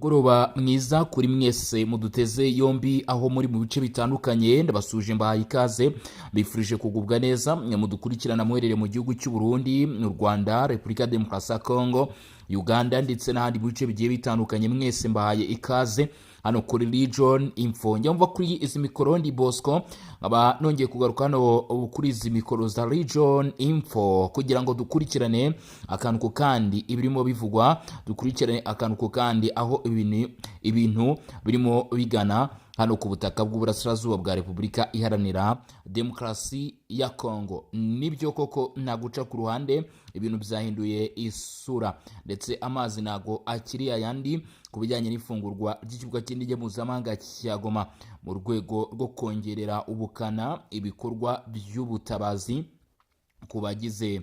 Goroba mwiza kuri mwese muduteze yombi aho muri mu bice bitandukanye ndabasuje mbahaye ikaze bifurije kugubwa neza mudukurikirana muherere mu gihugu cy'u Burundi, mu Rwanda, Republika Demokarasi ya Kongo, Uganda ndetse n'ahandi mu bice bigiye bitandukanye. Mwese mbahaye ikaze hano kuri Region Info. Njya mva kuri izi mikoro ndi Bosco, aba nongeye kugaruka hano kuri izi mikoro za Region Info kugira ngo dukurikirane akantu ko kandi ibirimo bivugwa, dukurikirane akantu ko kandi aho ibintu birimo bigana hano ku butaka bw'uburasirazuba bwa Repubulika Iharanira Demokarasi ya Kongo. Nibyo koko nta guca ku ruhande, ibintu byahinduye isura ndetse amazi nago akiri ayandi ku bijyanye n'ifungurwa ry'ikibuga cy'indege mpuzamahanga cya Goma mu rwego rwo kongerera ubukana ibikorwa by'ubutabazi ku bagize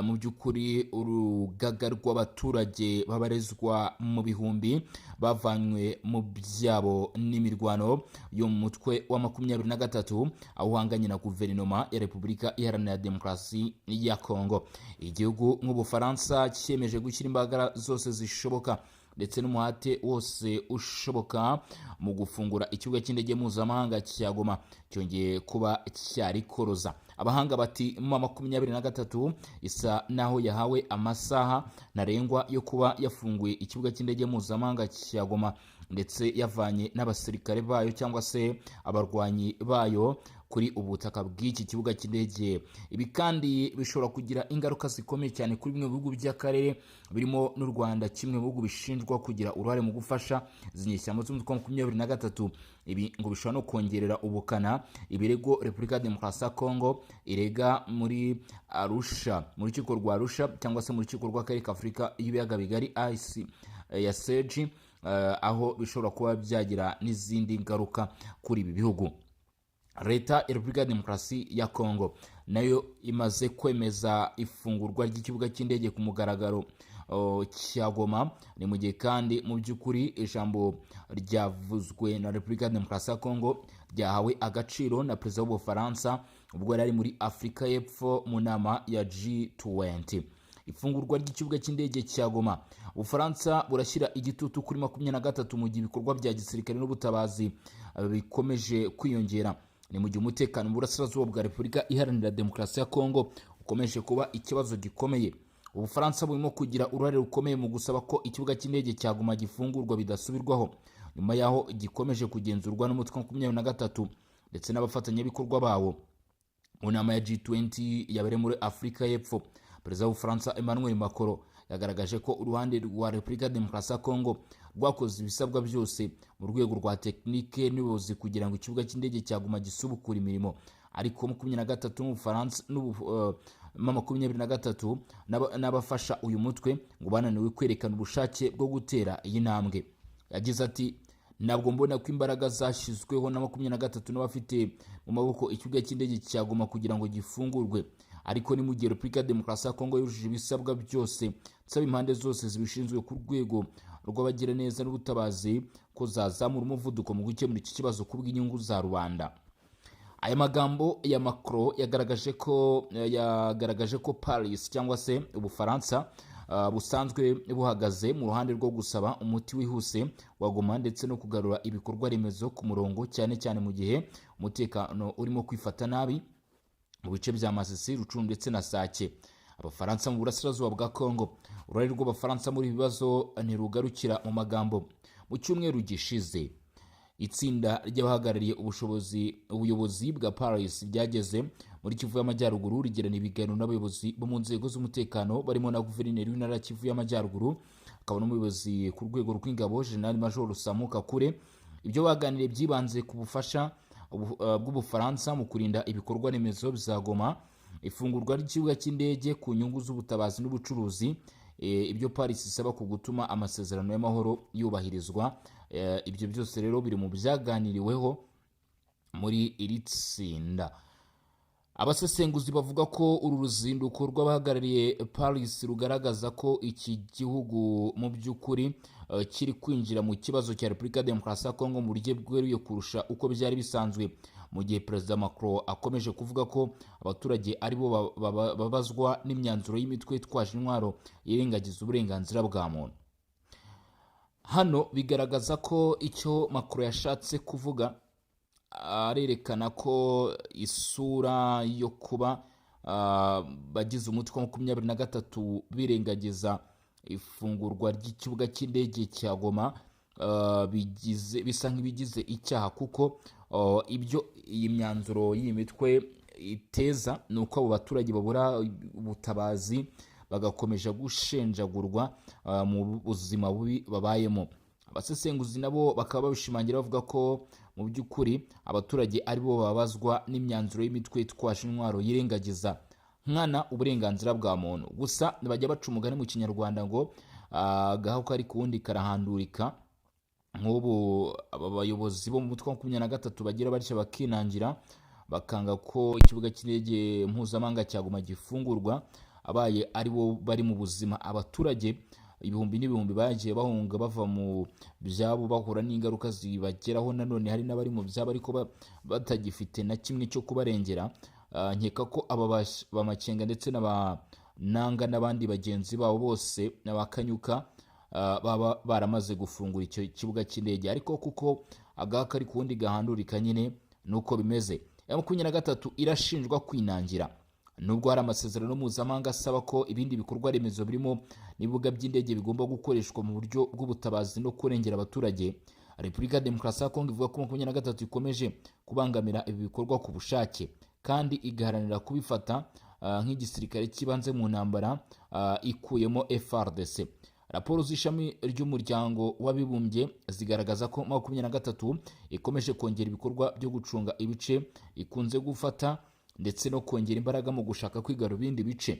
mu by'ukuri urugaga rw'abaturage babarizwa mu bihumbi bavanywe mu byabo n'imirwano yo mu mutwe wa 23 aho uhanganye na guverinoma ya Repubulika Iharanira Demokarasi ya Kongo. Igihugu nk'Ubufaransa cyemeje gushyira imbaraga zose zishoboka ndetse n'umuhate wose ushoboka mu gufungura ikibuga cy'indege mpuzamahanga cya Goma cyongeye kuba cyari koroza. Abahanga bati mu 23 isa naho yahawe amasaha ntarengwa yo kuba yafunguye ikibuga cy'indege mpuzamahanga cya Goma ndetse yavanye n'abasirikare bayo cyangwa se abarwanyi bayo kuri ubutaka bw'iki kibuga cy'indege. Ibi kandi bishobora kugira ingaruka zikomeye cyane kuri bimwe bihugu by'akarere birimo n'u Rwanda, kimwe mu bihugu bishinjwa kugira uruhare mu gufasha zinyeshyamba z'umutwe wa 23. Ibi ngo bishobora no kongerera ubukana ibirego Repubulika Demokarasi ya Kongo irega muri Arusha, mu rukiko rwa Arusha cyangwa se mu rukiko rw'akarere k'Afurika y'ibiyaga bigari ICC, aho bishobora kuba byagira n'izindi ngaruka kuri ibi bihugu. Leta ya Repubulika Demokarasi ya Kongo nayo imaze kwemeza ifungurwa ry'ikibuga cy'indege ku mugaragaro cya Goma. Ni mu gihe kandi mu by'ukuri ijambo ryavuzwe na Repubulika Demokarasi ya Kongo ryahawe agaciro na perezida w'Ubufaransa ubwo yari muri Afurika y'Epfo mu nama ya G20. Ifungurwa ry'ikibuga cy'indege cya Goma, Ubufaransa burashyira igitutu kuri 23 mu gihe ibikorwa bya gisirikare n'ubutabazi bikomeje kwiyongera. Ni mu gihe umutekano mu burasirazuba bwa Repubulika Iharanira Demokarasi ya Kongo ukomeje kuba ikibazo gikomeye. Ubufaransa burimo kugira uruhare rukomeye mu gusaba ko ikibuga cy'indege cya Goma gifungurwa bidasubirwaho nyuma yaho gikomeje kugenzurwa n'umutwe wa 23 ndetse n'abafatanyabikorwa bawo mu nama ya G20 yabereye muri Afurika y'Epfo. Perezida w'Ubufaransa Emmanuel Macron yagaragaje ko uruhande rwa Repubulika Demokarasi ya Kongo rwakoze ibisabwa byose mu rwego rwa tekinike n'ubuyobozi kugira ngo ikibuga cy'indege cya Goma gisubukure imirimo, ariko 23 mu Bufaransa 23 n'abafasha uyu mutwe ngo bananiwe kwerekana ubushake bwo gutera iyi ntambwe. Yagize ati ntabwo mbona ko imbaraga zashyizweho na 23 n'abafite mu maboko ikibuga cy'indege cya Goma kugira ngo gifungurwe, ariko ni mu gihe Repubulika Demokarasi ya Kongo yujuje ibisabwa byose nsaba impande zose zibishinzwe ku rwego rw'abagira neza n'ubutabazi ko zazamura umuvuduko mu gukemura iki kibazo ku bw'inyungu za rubanda. Aya magambo ya Macron yagaragaje ko Paris cyangwa se Ubufaransa busanzwe buhagaze mu ruhande rwo gusaba umuti wihuse wa Goma ndetse no kugarura ibikorwa remezo ku murongo, cyane cyane mu gihe umutekano urimo kwifata nabi mu bice bya Masisi, Rucuru ndetse na Sake. Abafaransa mu burasirazuba bwa Kongo, uruhare rw'Abafaransa muri bibazo ntirugarukira mu magambo. Mu cyumweru gishize itsinda ry'abahagarariye ubuyobozi bwa Paris ryageze muri Kivu y'Amajyaruguru rigirana ibiganiro n'abayobozi bo mu nzego z'umutekano barimo na guverineri w'intara ya Kivu y'Amajyaruguru, akaba n'umuyobozi ku rwego rw'ingabo General Major Samu Kakure. Ibyo baganiriye byibanze ku bufasha bw'Ubufaransa mu kurinda ibikorwa remezo bya Goma, ifungurwa ry'ikibuga cy'indege ku nyungu z'ubutabazi n'ubucuruzi, ibyo Paris isaba ku gutuma amasezerano y'amahoro yubahirizwa. Ibyo byose rero biri mu byaganiriweho muri iri tsinda. Abasesenguzi bavuga ko uru ruzinduko rw'abahagarariye Paris rugaragaza ko iki gihugu mu by'ukuri kiri kwinjira mu kibazo cya Repubulika Demokarasi ya Kongo mu buryo bweruye kurusha uko byari bisanzwe, mu gihe Perezida Macron akomeje kuvuga ko abaturage aribo babazwa n'imyanzuro y'imitwe itwaje intwaro irengagiza uburenganzira bwa muntu. hano bigaragaza ko icyo Macron yashatse kuvuga arerekana ko isura yo kuba bagize umutwe wa 23 birengagiza ifungurwa ry'ikibuga cy'indege cya Goma bisa nk'ibigize icyaha, kuko ibyo iyi myanzuro y'iyi mitwe iteza ni uko abo baturage babura ubutabazi bagakomeje gushenjagurwa mu buzima bubi babayemo. Abasesenguzi nabo bakaba babishimangira bavuga ko mu by'ukuri abaturage aribo babazwa n'imyanzuro y'imitwe itwaje intwaro yirengagiza nkana uburenganzira bwa muntu. Gusa bajya baca umugani mu kinyarwanda ngo agaho kari kuwundi karahandurika. Nk'ubu aba bayobozi bo mu mutwe wa 23 bagira batya bakinangira bakanga ko ikibuga cy'indege mpuzamahanga cya Goma gifungurwa, abaye aribo bari mu buzima. Abaturage ibihumbi n'ibihumbi bagiye bahunga bava mu byabo bahura n'ingaruka zibageraho. Nanone hari n'abari mu byabo ariko batagifite na kimwe cyo kubarengera. Nkeka ko aba bamakenga ndetse n'abananga n'abandi bagenzi babo bose n'abakanyuka baba baramaze gufungura icyo kibuga cy'indege, ariko kuko agaka ari kuwundi gahandurika nyine nuko bimeze. M23 irashinjwa kwinangira nubwo hari amasezerano mpuzamahanga asaba ko ibindi bikorwa remezo birimo n'ibibuga by'indege bigomba gukoreshwa mu buryo bw'ubutabazi no kurengera abaturage. Repubulika ya Demokarasi ya Kongo ivuga ko 23 ikomeje kubangamira ibi bikorwa ku bushake kandi igaharanira kubifata nk'igisirikare kibanze mu ntambara ikuyemo FARDC. Raporo z'ishami ry'umuryango w'abibumbye zigaragaza ko 23 ikomeje kongera ibikorwa byo gucunga ibice ikunze gufata ndetse no kongera imbaraga mu gushaka kwigarura ibindi bice.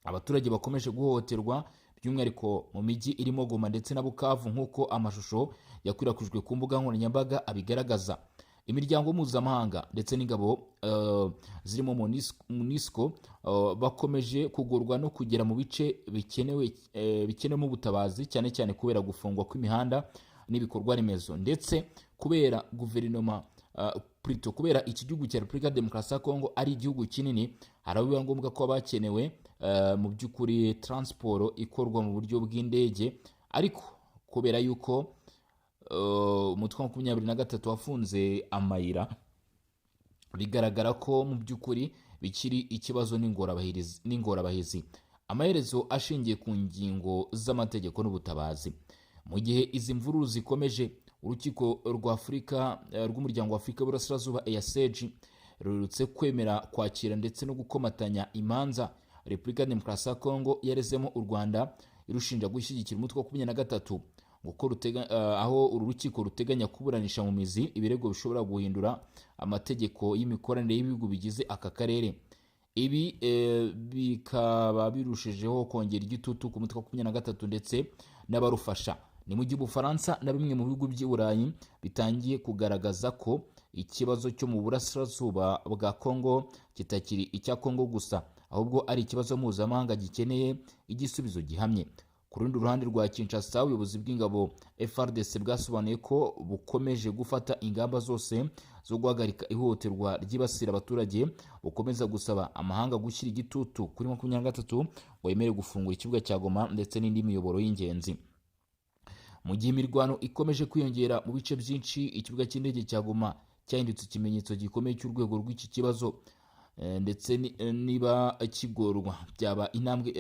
Abaturage bakomeje guhohoterwa by'umwihariko mu mijyi irimo Goma ndetse na Bukavu, nk'uko amashusho yakwirakwijwe ku mbuga nkoranyambaga abigaragaza. Imiryango mpuzamahanga ndetse n'ingabo zirimo MONUSCO bakomeje kugurwa no kugera mu bice bikenewemo ubutabazi, cyane cyane kubera gufungwa kw'imihanda n'ibikorwa remezo, ndetse kubera guverinoma kubera iki gihugu cya Repubulika ya Demokarasi ya Kongo ari igihugu kinini, harabiba ngombwa ko bakenewe mu by'ukuri transport ikorwa mu buryo bw'indege. Ariko kubera yuko umutwe wa 23 wafunze amayira, bigaragara ko mu by'ukuri bikiri ikibazo n'ingorabahizi. Amaherezo ashingiye ku ngingo z'amategeko n'ubutabazi. Mu gihe izi mvururu zikomeje, urukiko rwa Afurika rw'umuryango wa Afurika y'Uburasirazuba EACG rurutse kwemera kwakira ndetse no gukomatanya imanza Repubulika ya Demokarasi ya Kongo yarezemo u Rwanda irushinja gushyigikira umutwe wa 23, aho uru rukiko ruteganya kuburanisha mu mizi ibirego bishobora guhindura amategeko y'imikoranire y'ibihugu bigize aka karere. Ibi bikaba birushijeho kongera igitutu ku mutwe wa 23 ndetse n'abarufasha. Ni mu gihe Ubufaransa na bimwe mu bihugu by'i Burayi bitangiye kugaragaza ko ikibazo cyo mu burasirazuba bwa Kongo kitakiri icya Kongo gusa, ahubwo ari ikibazo mpuzamahanga gikeneye igisubizo gihamye. Ku rundi ruhande rwa Kinshasa, ubuyobozi bw'ingabo FARDC bwasobanuye ko bukomeje gufata ingamba zose zo guhagarika ihohoterwa ryibasira abaturage, bukomeza gusaba amahanga gushyira igitutu kuri 23 wemere gufungura ikibuga cya Goma ndetse n'indi miyoboro y'ingenzi. Mu gihe imirwano ikomeje kwiyongera mu bice byinshi, ikibuga cy'indege cya Goma cyahindutse ikimenyetso gikomeye cy'urwego rw'iki kibazo, ndetse niba kigorwa byaba intambwe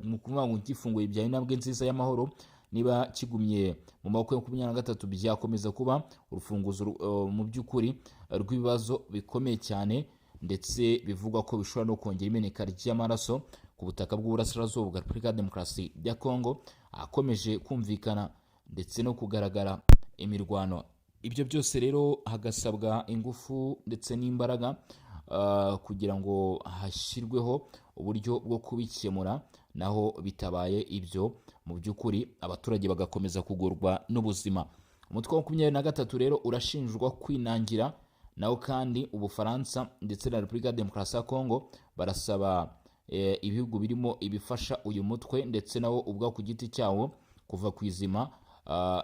mu kuvuga ngo gifunguye bya intambwe nziza y'amahoro. Niba kigumye mu maboko ya 23 byakomeza kuba urufunguzo mu by'ukuri rw'ibibazo bikomeye cyane, ndetse bivugwa ko bishobora no kongera imeneka ry'amaraso ku butaka bw'uburasirazuba bwa Repubulika ya Demokarasi ya Kongo, akomeje kumvikana ndetse no kugaragara imirwano. Ibyo byose rero hagasabwa ingufu ndetse n'imbaraga kugira ngo hashyirweho uburyo bwo kubikemura, naho bitabaye ibyo mu by'ukuri abaturage bagakomeza kugurwa n'ubuzima. Umutwe wa 23 rero urashinjwa kwinangira, naho kandi Ubufaransa ndetse na Repubulika ya Demokarasi ya Kongo barasaba ibihugu birimo ibifasha uyu mutwe ndetse nawo ubwa ku giti cyawo kuva ku izima,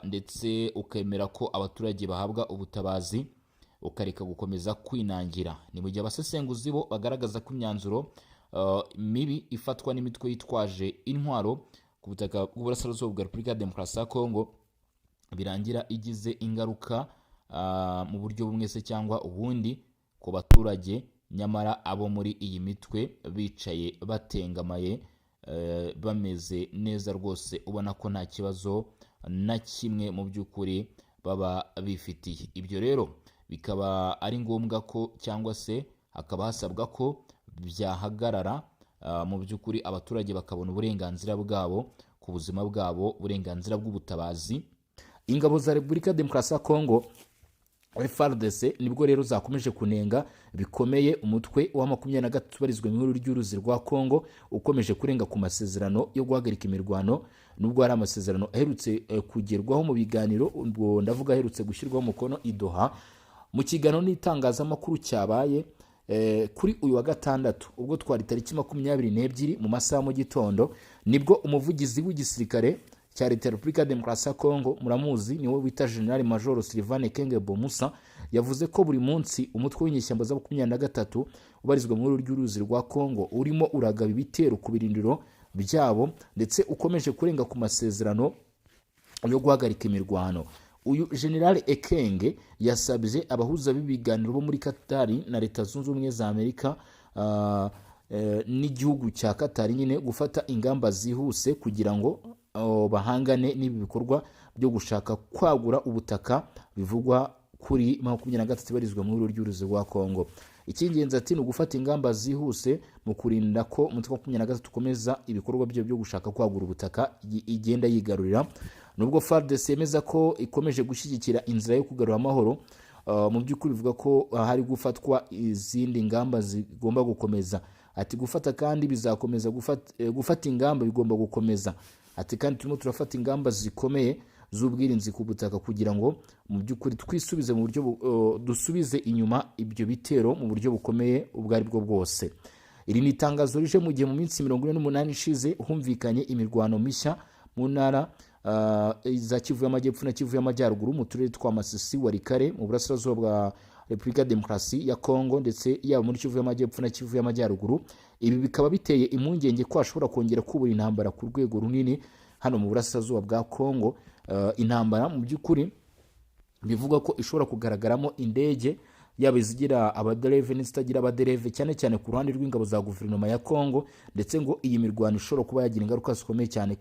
ndetse ukemera ko abaturage bahabwa ubutabazi, ukareka gukomeza kwinangira. Ni mu gihe abasesenguzi bo bagaragaza ko imyanzuro mibi ifatwa n'imitwe yitwaje intwaro ku butaka bw'uburasirazuba bwa Repubulika ya Demokarasi ya Kongo birangira igize ingaruka mu buryo bumwe se cyangwa ubundi ku baturage, nyamara abo muri iyi mitwe bicaye batengamaye bameze neza rwose, ubona ko nta kibazo na kimwe mu by'ukuri baba bifitiye. Ibyo rero bikaba ari ngombwa ko cyangwa se hakaba hasabwa ko byahagarara, mu by'ukuri abaturage bakabona uburenganzira bwabo ku buzima bwabo, uburenganzira bw'ubutabazi. Ingabo za Repubulika Demokarasi ya Kongo FARDC nibwo rero zakomeje kunenga bikomeye umutwe wa 23 barizwe mu ihuriro ry'uruzi rwa Kongo ukomeje kurenga ku masezerano yo guhagarika imirwano, nubwo hari amasezerano aherutse kugerwaho mu biganiro, ubwo ndavuga aherutse gushyirwaho umukono i Doha. Mu kiganiro n'itangazamakuru cyabaye kuri uyu wa gatandatu, ubwo twari tariki 22 mu masaha mu gitondo, nibwo umuvugizi w'igisirikare cya Leta ya Repubulika Demokarasi ya Kongo, muramuzi niwe wita General Major Sylvain Ekenge Bomusa, yavuze ko buri munsi umutwe w'inyeshyamba za 23 ubarizwa mu ihuriro ry'uruzi rwa Kongo urimo uragaba ibitero ku birindiro byabo ndetse ukomeje kurenga ku masezerano yo guhagarika imirwano. Uyu General Ekenge yasabye abahuza b'ibiganiro bo muri Qatar na Leta Zunze Ubumwe za Amerika n'igihugu cya Qatar nyine gufata ingamba zihuse kugira ngo bahangane n'ibi bikorwa byo gushaka kwagura ubutaka bivugwa kuri 23 barizwa mu ihuriro ry'uruzi rwa Kongo. Icy'ingenzi ati ni ugufata ingamba zihuse mu kurinda ko umutwe wa 23 ukomeza ibikorwa byo gushaka kwagura ubutaka igenda yigarurira. Nubwo FARDC yemeza ko ikomeje gushyigikira inzira yo kugarura amahoro, mu by'ukuri bivuga ko hari gufatwa izindi ngamba zigomba gukomeza. Ati gufata kandi bizakomeza gufata ingamba bigomba gukomeza. Ati kandi turimo turafata ingamba zikomeye z'ubwirinzi ku butaka kugira ngo mu by'ukuri twisubize mu buryo dusubize inyuma ibyo bitero mu buryo bukomeye ubwo ari bwo bwose. Iri ni itangazo rije mu gihe mu minsi 48 ishize humvikanye imirwano mishya mu ntara za Kivu y'Amajyepfo na Kivu y'Amajyaruguru mu turere twa Masisi, Walikare mu burasirazuba bwa Repubulika Demokarasi ya Kongo ndetse yaba muri Kivu y'Amajyepfo na Kivu y'Amajyaruguru. Ibi bikaba biteye impungenge ko hashobora kongera kubura intambara ku rwego runini hano mu burasirazuba bwa Kongo. Intambara mu by'ukuri bivuga ko ishobora kugaragaramo indege yaba izigira abadereve n'izitagira abadereve, cyane cyane ku ruhande rw'ingabo za guverinoma ya Kongo, ndetse ngo iyi mirwano ishobora kuba yagira ingaruka zikomeye cyane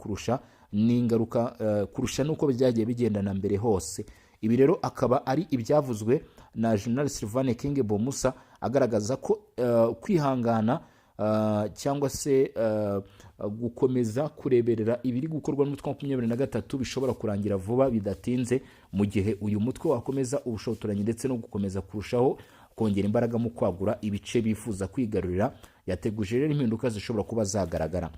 kurusha nuko byagiye bigendana mbere hose. Ibi rero akaba ari ibyavuzwe na General Sylvain Ekenge Bomusa agaragaza ko kwihangana cyangwa se gukomeza kureberera ibiri gukorwa n'umutwe wa 23 bishobora kurangira vuba bidatinze, mu gihe uyu mutwe wakomeza ubushotoranyi ndetse no gukomeza kurushaho kongera imbaraga mu kwagura ibice bifuza kwigarurira. Yateguje rero impinduka zishobora kuba zagaragara.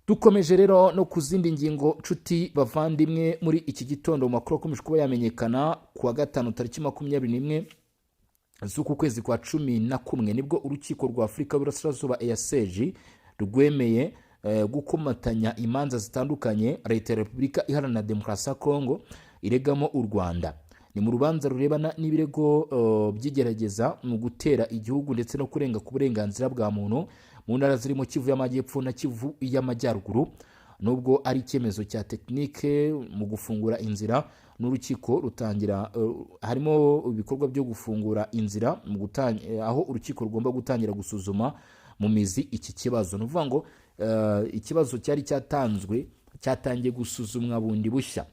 Dukomeje rero no ku zindi ngingo nshuti bavandimwe muri iki gitondo, mu makuru akomeje kuba yamenyekana ku wa gatanu tariki 21 z'uku kwezi kwa 11 nibwo urukiko rwa Afurika y'Uburasirazuba EACG rwemeye gukomatanya imanza zitandukanye Leta ya Repubulika Iharanira Demokarasi ya Kongo iregamo u Rwanda. Ni mu rubanza rurebana n'ibirego by'igerageza mu gutera igihugu ndetse no kurenga ku burenganzira bwa muntu mu ntara zirimo Kivu y'Amajyepfo na Kivu y'Amajyaruguru. Nubwo ari icyemezo cya tekinike mu gufungura inzira, n'urukiko rutangira harimo ibikorwa byo gufungura inzira aho urukiko rugomba gutangira gusuzuma mu mizi iki kibazo. Nuvuga ngo ikibazo cyari cyatangiye gusuzumwa bundi bushya,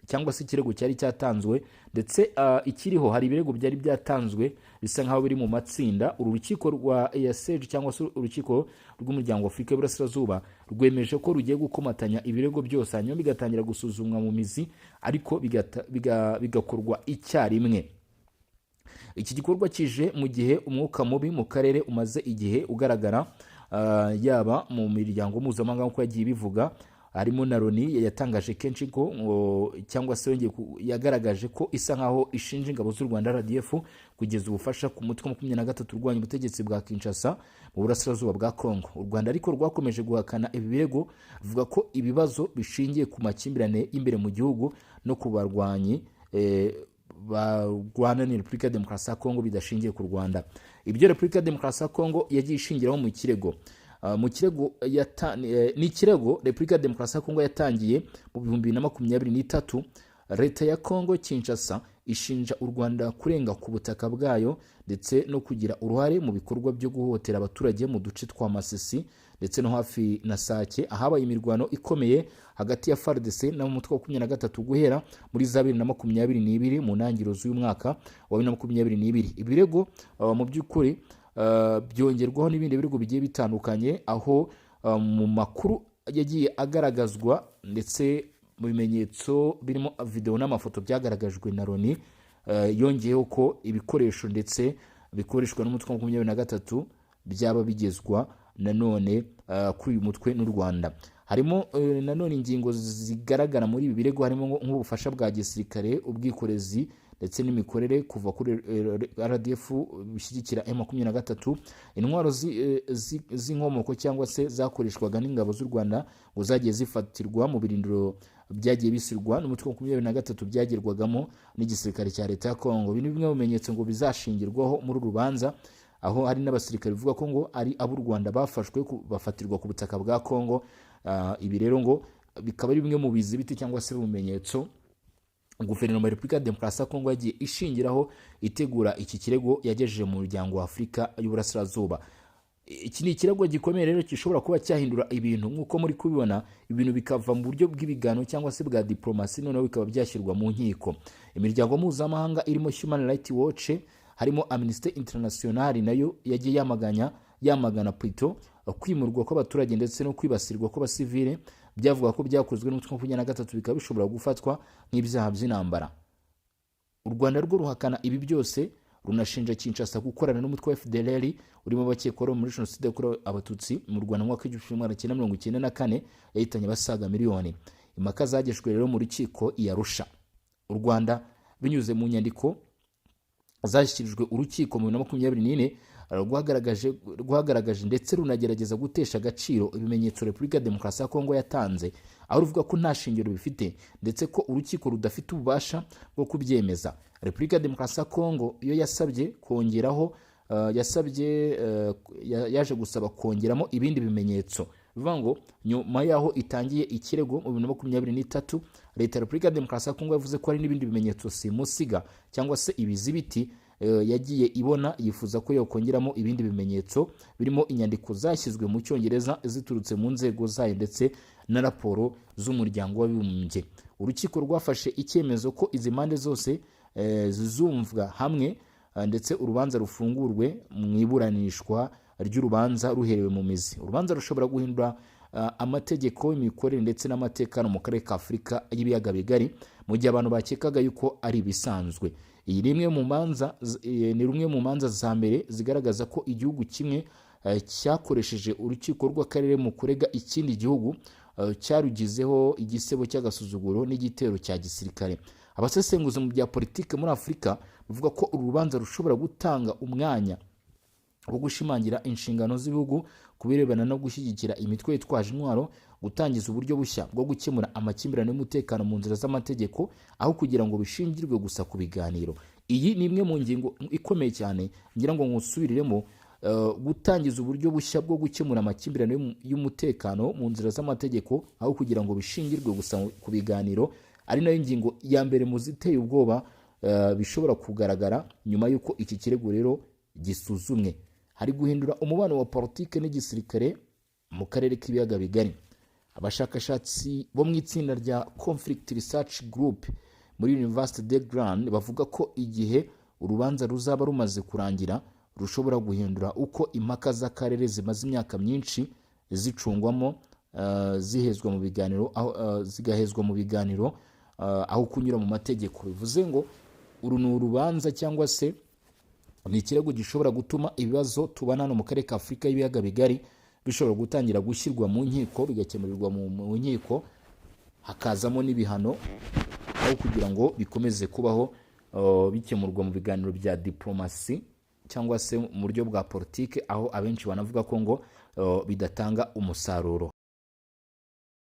cyangwa se ikirego cyari cyatanzwe ndetse ikiriho hari ibirego byari byatanzwe bisa nkaho biri mu matsinda. Uru rukiko rwa EACG cyangwa se urukiko rw'umuryango wa Afurika y'Uburasirazuba rwemeje ko rugiye gukomatanya ibirego byose hanyuma bigatangira gusuzumwa mu mizi, ariko bigakorwa icyarimwe. Iki gikorwa kije mu gihe umwuka mubi mu karere umaze igihe ugaragara, yaba mu miryango mpuzamahanga nk'uko yagiye bivuga, harimo na Loni yatangaje kenshi ko cyangwa se yagaragaje ko isa nkaho ishinja ingabo z'u Rwanda RDF kugeza ubufasha ku mutwe wa 23 urwanya ubutegetsi bwa Kinshasa mu burasirazuba bwa Kongo. U Rwanda ariko rwakomeje guhakana ibi birego, ruvuga ko ibibazo bishingiye ku makimbirane imbere mu gihugu no ku barwanyi barwana ni Repubulika ya Demokarasi ya Kongo bidashingiye ku Rwanda. Ibyo Repubulika ya Demokarasi ya Kongo yagiye ishingiraho mu kirego ni ikirego Repubulika ya Demokarasi ya Kongo yatangiye mu 2023 leta ya Kongo Kinshasa ishinja u Rwanda kurenga ku butaka bwayo ndetse no kugira uruhare mu bikorwa byo guhohotera abaturage mu duce twa Masisi ndetse no hafi na Sake ahabaye imirwano ikomeye hagati ya FARDC na umutwe wa 23 guhera muri za 2022 mu ntangiriro z'uyu mwaka wa 2022. Ibirego mu by'ukuri byongerwaho n'ibindi birego bigiye bitandukanye aho mu makuru yagiye agaragazwa ndetse mu bimenyetso birimo video n'amafoto byagaragajwe na Loni, yongeyeho ko ibikoresho ndetse bikoreshwa n'umutwe wa 23 byaba bigezwa nanone kuri uyu mutwe n'u Rwanda. Harimo nanone ingingo zigaragara muri ibi birego harimo nk'ubufasha bwa gisirikare, ubwikorezi ndetse n'imikorere kuva kuri RDF bishyigikira M23, intwaro z'inkomoko cyangwa se zakoreshwaga n'ingabo z'u Rwanda ngo zagiye zifatirwa mu birindiro byagiye bisirwa n'umutwe wa 23 byagerwagamo n'igisirikare cya leta ya Kongo. Bino bimwe mu bimenyetso ngo bizashingirwaho muri rubanza, aho hari n'abasirikare bivuga ko ngo ari ab'u Rwanda bafashwe bafatirwa ku butaka bwa Kongo. Ibi rero ngo bikaba ari bimwe mu bizibiti cyangwa se bimenyetso Guverinoma ya Repubulika ya Demokarasi ya Kongo yagiye ishingiraho itegura iki kirego yagejeje mu muryango wa Afurika y'Uburasirazuba. Iki ni ikirego gikomeye rero gishobora kuba cyahindura ibintu nk'uko muri kubibona, ibintu bikava mu buryo bw'ibigano cyangwa se bwa diplomasi noneho bikaba byashyirwa mu nkiko. Imiryango mpuzamahanga irimo Human Rights Watch, harimo Amnesty International nayo yagiye yamagana plutôt kwimurwa kw'abaturage ndetse no kwibasirwa kw'abasivile byavuga ko byakozwe n'umutwe wa 23 bikaba bishobora gufatwa nk'ibyaha by'intambara. U Rwanda rwo ruhakana ibi byose, runashinja Kinshasa gukorana n'umutwe wa FDLR urimo abakekwaho muri jenoside yakorewe abatutsi mu Rwanda mu mwaka wa 1994 yahitanye abasaga miliyoni. Impaka zagejwe rero mu rukiko i Arusha. U Rwanda binyuze mu nyandiko zashyikirijwe urukiko mu 2024 rwagaragaje ndetse runagerageza gutesha agaciro ibimenyetso Repubulika ya Demokarasi ya Kongo yatanze, aho ruvuga ko nta shingiro bifite ndetse ko urukiko rudafite ububasha bwo kubyemeza. Repubulika ya Demokarasi ya Kongo iyo yasabye kongeraho yaje gusaba kongeramo ibindi bimenyetso. Bivuga ngo nyuma yaho itangiye ikirego mu 2023 leta ya Repubulika ya Demokarasi ya Kongo yavuze ko hari n'ibindi bimenyetso simusiga cyangwa se ibizibiti yagiye ibona, yifuza ko yokongeramo ibindi bimenyetso birimo inyandiko zashyizwe mu Cyongereza ziturutse mu nzego zayo ndetse na raporo z'umuryango w'abibumbye. Urukiko rwafashe icyemezo ko izi mpande zose zizumvwa hamwe ndetse urubanza rufungurwe mu iburanishwa ry'urubanza ruherewe mu mizi. Urubanza rushobora guhindura amategeko, imikorere ndetse n'amatekano mu karere ka Afurika y'ibiyaga bigari mu gihe abantu bakekaga yuko ari bisanzwe. Iyi ni rumwe mu manza za mbere zigaragaza ko igihugu kimwe cyakoresheje urukiko rw'akarere mu kurega ikindi gihugu cyarugizeho igisebo cy'agasuzuguro n'igitero cya gisirikare. Abasesenguzi mu bya politike muri Afurika bavuga ko uru rubanza rushobora gutanga umwanya wo gushimangira inshingano z'ibihugu ku birebana no gushyigikira imitwe yitwaje intwaro, gutangiza uburyo bushya bwo gukemura amakimbirane y'umutekano mu nzira z'amategeko aho kugira ngo bishingirwe gusa ku biganiro. Iyi ni imwe mu ngingo ikomeye cyane ngira ngo ngusubiriremo, gutangiza uburyo bushya bwo gukemura amakimbirane y'umutekano mu nzira z'amategeko aho kugira ngo bishingirwe gusa ku biganiro, ari nayo ngingo ya mbere mu ziteye ubwoba bishobora kugaragara nyuma y'uko iki kirego rero gisuzumwe. Hari guhindura umubano wa politike n'igisirikare mu karere k'ibiyaga bigari. Abashakashatsi bo mu itsinda rya Conflict Research Group muri University de Grand bavuga ko igihe urubanza ruzaba rumaze kurangira rushobora guhindura uko impaka z'akarere zimaze imyaka myinshi zicungwamo, zigahezwa mu biganiro aho kunyura mu mategeko. Bivuze ngo uru ni urubanza cyangwa se ni ikirego gishobora gutuma ibibazo tubana hano mu karere ka Afurika y'ibiyaga bigari bishobora gutangira gushyirwa mu nkiko, bigakemurirwa mu nkiko, hakazamo n'ibihano aho kugira ngo bikomeze kubaho bikemurwa mu biganiro bya diplomasi cyangwa se mu buryo bwa politike, aho abenshi banavuga ko ngo bidatanga umusaruro.